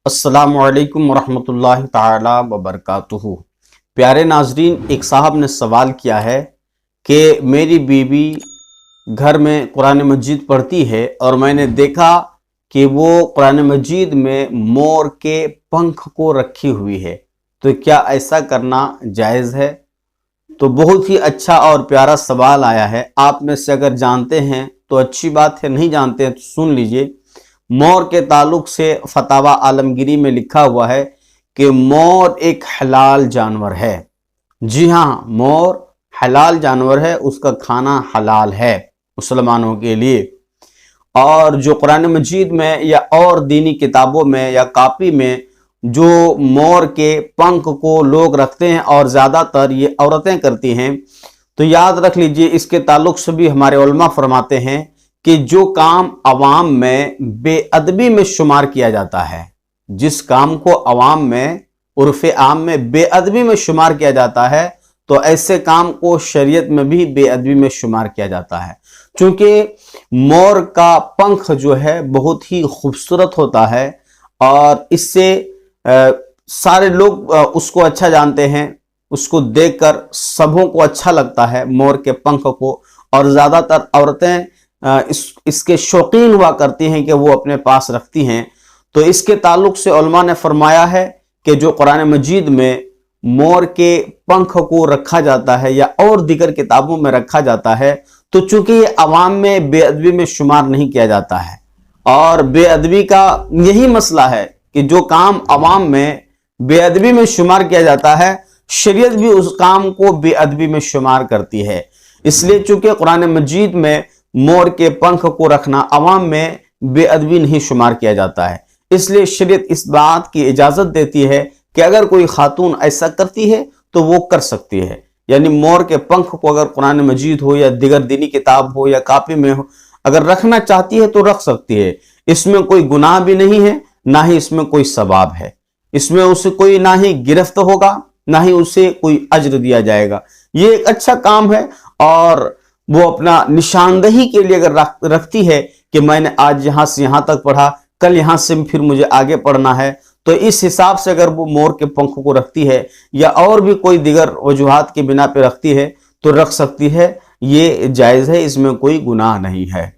السلام علیکم ورحمۃ اللہ تعالی وبرکاتہ۔ پیارے ناظرین، ایک صاحب نے سوال کیا ہے کہ میری بیوی گھر میں قرآن مجید پڑھتی ہے اور میں نے دیکھا کہ وہ قرآن مجید میں مور کے پنکھ کو رکھی ہوئی ہے، تو کیا ایسا کرنا جائز ہے؟ تو بہت ہی اچھا اور پیارا سوال آیا ہے۔ آپ میں سے اگر جانتے ہیں تو اچھی بات ہے، نہیں جانتے ہیں تو سن لیجئے۔ مور کے تعلق سے فتاوی عالمگیری میں لکھا ہوا ہے کہ مور ایک حلال جانور ہے۔ جی ہاں، مور حلال جانور ہے، اس کا کھانا حلال ہے مسلمانوں کے لیے۔ اور جو قرآن مجید میں یا اور دینی کتابوں میں یا کاپی میں جو مور کے پنکھ کو لوگ رکھتے ہیں اور زیادہ تر یہ عورتیں کرتی ہیں، تو یاد رکھ لیجئے اس کے تعلق سے بھی ہمارے علماء فرماتے ہیں کہ جو کام عوام میں بے ادبی میں شمار کیا جاتا ہے، جس کام کو عوام میں عرف عام میں بے ادبی میں شمار کیا جاتا ہے، تو ایسے کام کو شریعت میں بھی بے ادبی میں شمار کیا جاتا ہے۔ چونکہ مور کا پنکھ جو ہے بہت ہی خوبصورت ہوتا ہے اور اس سے سارے لوگ اس کو اچھا جانتے ہیں، اس کو دیکھ کر سبوں کو اچھا لگتا ہے مور کے پنکھ کو، اور زیادہ تر عورتیں اس کے شوقین ہوا کرتی ہیں کہ وہ اپنے پاس رکھتی ہیں۔ تو اس کے تعلق سے علماء نے فرمایا ہے کہ جو قرآن مجید میں مور کے پنکھ کو رکھا جاتا ہے یا اور دیگر کتابوں میں رکھا جاتا ہے، تو چونکہ یہ عوام میں بے ادبی میں شمار نہیں کیا جاتا ہے، اور بے ادبی کا یہی مسئلہ ہے کہ جو کام عوام میں بے ادبی میں شمار کیا جاتا ہے، شریعت بھی اس کام کو بے ادبی میں شمار کرتی ہے۔ اس لیے چونکہ قرآن مجید میں مور کے پنکھ کو رکھنا عوام میں بے ادبی نہیں شمار کیا جاتا ہے، اس لیے شریعت اس بات کی اجازت دیتی ہے کہ اگر کوئی خاتون ایسا کرتی ہے تو وہ کر سکتی ہے۔ یعنی مور کے پنکھ کو اگر قرآن مجید ہو یا دیگر دینی کتاب ہو یا کاپی میں ہو، اگر رکھنا چاہتی ہے تو رکھ سکتی ہے۔ اس میں کوئی گناہ بھی نہیں ہے، نہ ہی اس میں کوئی ثواب ہے۔ اس میں اسے کوئی نہ ہی گرفت ہوگا، نہ ہی اسے کوئی اجر دیا جائے گا۔ یہ ایک اچھا کام ہے، اور وہ اپنا نشاندہی کے لیے اگر رکھتی ہے کہ میں نے آج یہاں سے یہاں تک پڑھا، کل یہاں سے پھر مجھے آگے پڑھنا ہے، تو اس حساب سے اگر وہ مور کے پنکھ کو رکھتی ہے یا اور بھی کوئی دیگر وجوہات کی بنا پہ رکھتی ہے تو رکھ سکتی ہے۔ یہ جائز ہے، اس میں کوئی گناہ نہیں ہے۔